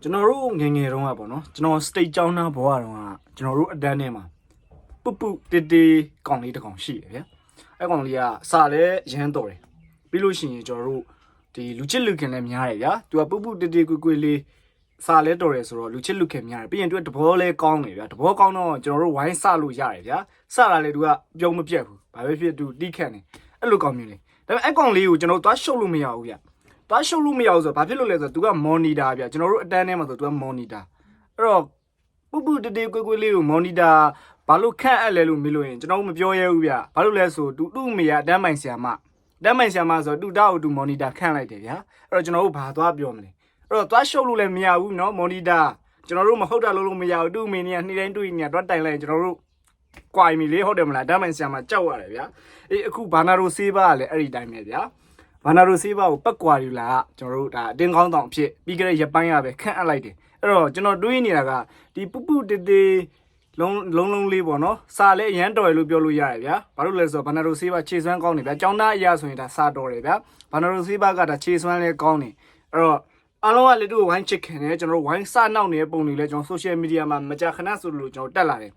ကျွန်တော်တို့ငယ်ငယ်တုန်းကပေါ့နော်ကျွန်တော် state ကျောင်းသားဘဝတုန်းကကျွန်တော်တို့အတန်းထဲမှာပုပုတေတေကောင်လေးတစ်ကောင်ရှိတယ်ဗျာအဲ့ကောင်လေးကစာလဲရမ်းတော်တယ်ပြီးလို့ရှိရင်ကျွန်တော်တို့ဒီလူချစ်လူခင်လည်းများတယ်ဗျာသူကပုပုတေတေကွေကွေလေးစာလဲတော်တယ်ဆိုတော့လူချစ်လူခင်များတယ်ပြီးရင်သူကတဘောလဲကောင်းတယ်ဗျာတဘောကောင်းတော့ကျွန်တော်တို့ဝိုင်းစလို့ရတယ်ဗျာစတာလေသူကပြုံးမပြတ်ဘူးဘာပဲဖြစ်သူတိခတ်နေအဲ့လိုကောင်းမျိုးလေးဒါပေမဲ့အဲ့ကောင်လေးကိုကျွန်တော်တို့သွားရှုပ်လို့မရဘူးဗျာသွားရှုပ်လို့မရဘူးဆိုတော့ဘာဖြစ်လို့လဲဆိုတော့ तू က monitor ဗျကျွန်တော်တို့အတန်းထဲမှာဆို तू က monitor အဲ့တော့ပုပုတေတေကွေကွေလေးကို monitor ဘာလို့ခန့်အပ်လဲလို့မေးလို့ရင်ကျွန်တော်မပြောရဲဘူးဗျဘာလို့လဲဆို तू သူ့အမေကအတန်းပိုင်ဆရာမအတန်းပိုင်ဆရာမဆိုတော့ तू တောက် तू monitor ခန့်လိုက်တယ်ဗျာအဲ့တော့ကျွန်တော်တို့ဘာသွားပြောမလဲအဲ့တော့သွားရှုပ်လို့လည်းမရဘူးเนาะ monitor ကျွန်တော်တို့မဟုတ်တာလို့မရဘူးသူ့အမေကနေ့တိုင်းတွေ့နေတော့တိုင်လိုက်ကျွန်တော်တို့ကွာမီလေးဟုတ်တယ်မလားအတန်းပိုင်ဆရာမကြောက်ရတယ်ဗျာအေးအခုဘာနာရိုဆေးပါကလည်းအဲ့ဒီတိုင်းပဲဗျာဘာနာရိုဆေးပါကိုပတ်ကွာယူလာကကျွန်တော်တို့ဒါအတင်းကောင်းတောင်ဖြစ်ပြီးကြတဲ့ရပိုင်းရပဲခန့်အပ်လိုက်တယ်အဲ့တော့ကျွန်တော်တွေးနေတာကဒီပုပုတေတေလုံးလေးပေါ့နော်စာလဲအရန်တော်ရလို့ပြောလို့ရတယ်ဗျာဘာလို့လဲဆိုတော့ဘာနာရိုဆေးပါခြေစွမ်းကောင်းတယ်ဗျာကျောင်းသားအရာဆိုရင်ဒါစာတော်တယ်ဗျာဘာနာရိုဆေးပါကဒါခြေစွမ်းလဲကောင်းတယ်အဲ့တော့အားလုံးကလေတို့ဝိုင်းချစ်ခင်တယ်ကျွန်တော်တို့ဝိုင်းစနောက်နေတဲ့ပုံတွေလဲကျွန်တော် social media မှာမကြာခဏဆိုလို့ကျွန်တော်တက်လာတယ်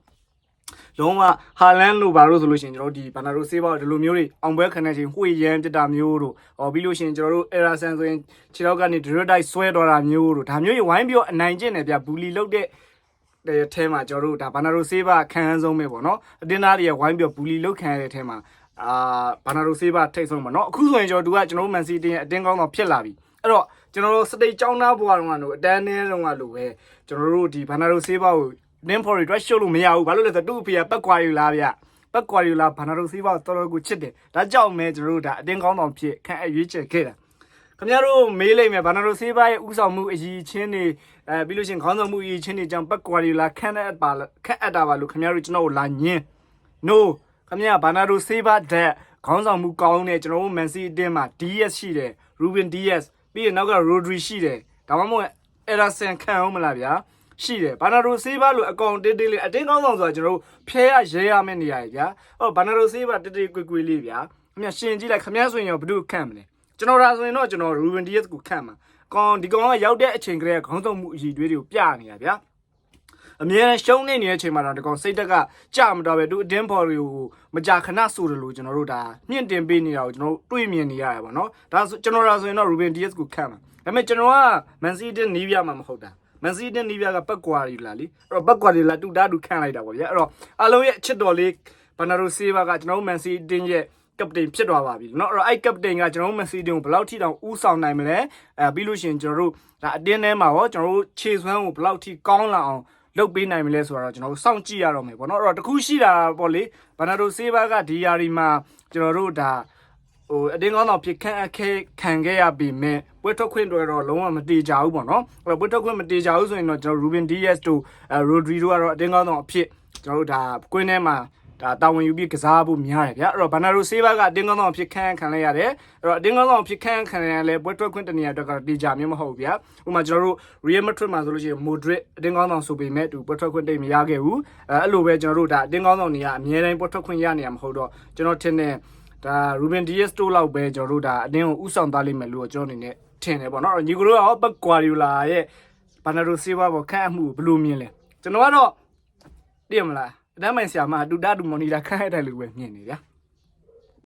လုံးဝဟာလန်လို့ဘာလို့ဆိုလို့ရှိရင်ကျွန်တော်ဒီဘာနာရိုဆေးပါဒီလိုမျိုးတွေအောင်ပွဲခံတဲ့ချိန်ဝှေ့ရမ်းပြတာမျိုးတို့ဟောပြီးလို့ရှိရင်ကျွန်တော်တို့ error san ဆိုရင်ခြေထောက်ကနေ direct dive ဆွဲတော်တာမျိုးတို့ဒါမျိုးတွေဝိုင်းပြီးတော့အနိုင်ကျင့်တယ်ဗျဘူလီလုပ်တဲ့အဲမှာကျွန်တော်တို့ဒါဘာနာရိုဆေးပါခံအဆုံးပဲပေါ့နော်အတင်းသားတွေကဝိုင်းပြီးတော့ဘူလီလုပ်ခံရတဲ့ထဲမှာဘာနာရိုဆေးပါထိတ်ဆုံးပါနော်အခုဆိုရင်ကျွန်တော်တို့ကကျွန်တော်တို့မန်စီးတင်းရဲ့အတင်းကောင်းတော့ဖြစ်လာပြီအဲ့တော့ကျွန်တော်တို့စတိတ်ကျောင်းသားဘွားတုန်းကလို့အတန်းထဲတုန်းကလို့ပဲကျွန်တော်တို့ဒီဘာနာရိုဆေးပါကိုနင်းဖော်ရီ dress show လို့မရဘူးဘာလို့လဲဆိုတော့သူ့အဖေကပတ်ကွာယူလာဗျပတ်ကွာယူလာဘာနာရိုဆေးပါတော်တော်ကိုချစ်တယ်ဒါကြောင့်မဲကျွန်တော်တို့ဒါအတင်းကောင်းဆောင်ဖြစ်ခန့်အရွေးချယ်ခဲ့တာခင်ဗျားတို့မေးလိုက်မယ်ဘာနာရိုဆေးပါရဲ့ဥဆောင်မှုအရေးချင်းတွေပြီးလို့ရှိရင်ခေါင်းဆောင်မှုအရေးချင်းတွေကြောင့်ပတ်ကွာယူလာခန့်အပ်တာပါလို့ခင်ဗျားတို့ကျွန်တော်တို့လာညင်း no ခင်ဗျားဘာနာရိုဆေးပါတဲ့ခေါင်းဆောင်မှုကောင်းတဲ့ကျွန်တော်တို့မန်စီအတင်းမှာ DS ရှိတယ် Ruben DS ပြီးရင်နောက်က Rodri ရှိတယ်ဒါမှမဟုတ် Ederson ခံအောင်မလားဗျာရှိတယ်ဘာနာရိုဆေးပါလို့အကောင်တေးတေးလေးအတင်းကောင်းဆောင်ဆိုတာကျွန်တော်တို့ဖျဲရဲရမယ့်နေရာကြီးဗျာဟောဘာနာရိုဆေးပါတေးတေးကွေကွေလေးဗျာခင်ဗျာရှင်ကြည့်လိုက်ခင်ဗျာဆိုရင်ရောဘယ်သူခန့်မလဲကျွန်တော်ဒါဆိုရင်တော့ကျွန်တော် Ruben Dias ကိုခန့်မှာဒီကောင်ကရောက်တဲ့အချိန်ကလေးကခေါင်းဆောင်မှုအည်တွေးတွေကိုပြနေတာဗျာအမြဲတမ်းရှုံးနေတဲ့အချိန်မှာတော့ဒီကောင်စိတ်တက်ကကြမတော့ပဲသူအတင်းဖော်တွေကိုမကြာခဏဆိုတယ်လို့ကျွန်တော်တို့ဒါမြင့်တင်ပေးနေတာကိုကျွန်တော်တို့တွေးမြင်နေရရပါတော့ဒါကျွန်တော်ဒါဆိုရင်တော့ Ruben Dias ကိုခန့်မှာဒါပေမဲ့ကျွန်တော်က Man City နီးပြမှာမဟုတ်တာမန်စီးတင်းနီးပြကပတ်ကွာရီလာလीအဲ့တော့ပတ်ကွာရီလာတူတာတူခန့်လိုက်တာပေါ့ဗျာအဲ့တော့အလုံးရဲ့အချစ်တော်လေးဘာနာရိုဆေးဘာကကျွန်တော်တို့မန်စီးတင်းရဲ့ကပတိန်ဖြစ်သွားပါပြီเนาะအဲ့တော့အဲ့ကပတိန်ကကျွန်တော်တို့မန်စီးတင်းကိုဘယ်လောက်ထိတောင်ဦးဆောင်နိုင်မလဲပြီးလို့ရှိရင်ကျွန်တော်တို့ဒါအတင်းထဲမှာရောကျွန်တော်တို့ခြေစွမ်းကိုဘယ်လောက်ထိကောင်းလာအောင်လုပ်ပေးနိုင်မလဲဆိုတာတော့ကျွန်တော်တို့စောင့်ကြည့်ရတော့မယ်ပေါ့เนาะအဲ့တော့တခုရှိတာပေါ့လေဘာနာရိုဆေးဘာကဒီယာရီမှာကျွန်တော်တို့ဒါအတင်းကောင်းတော့ဖြစ်ခံခဲ့ရပြီမဲ့ပွဲထုတ်ခွင့်တွေတော့လုံးဝမတေချာဘူးပေါ့နော်အဲ့တော့ပွဲထုတ်ခွင့်မတေချာဘူးဆိုရင်တော့ကျွန်တော် Ruben Dias တို့Rodri တို့ကတော့အတင်းကောင်းတော့အဖြစ်ကျွန်တော်တို့ဒါကွင်းထဲမှာဒါတာဝန်ယူပြီးကစားဖို့များတယ်ဗျာအဲ့တော့ Bernardo Silva ကအတင်းကောင်းတော့အဖြစ်ခံလိုက်ရတယ်အဲ့တော့အတင်းကောင်းတော့အဖြစ်ခံရလဲပွဲထုတ်ခွင့်တနေရာအတွက်ကတော့တေချာမျိုးမဟုတ်ဘူးဗျာဥပမာကျွန်တော်တို့ Real Madrid မှာဆိုလို့ရှိရင် Modric အတင်းကောင်းတော့ဆိုပေမဲ့သူပွဲထုတ်ခွင့်တိတ်မရခဲ့ဘူးအဲ့လိုပဲကျွန်တော်တို့ဒါအတင်းကောင်းတော့နေရအမြဲတမ်းပွဲထုတ်ခွင့်ရနေရမဟုတ်တော့ကျွန်တော်ထင်တယ်ဒါ Ruben Dias တို့လောက်ပဲကျွန်တော်တို့ဒါအတင်းကိုဥဆောင်သားလိမ့်မယ်လို့ကျွန်တော်အနေနဲ့ထင်တယ်ပေါ့နော်ညီကိုတို့ကပတ်ကွာရီလာရဲ့ဘာနာရိုဆေးဘာပေါ့ခန့်အမှုဘယ်လိုမြင်လဲကျွန်တော်ကတော့သိရမလားအတန်းမိုင်ဆရာမတူတာတူမော်နီတာခန့်ရတဲ့လူပဲမြင်နေဗျာ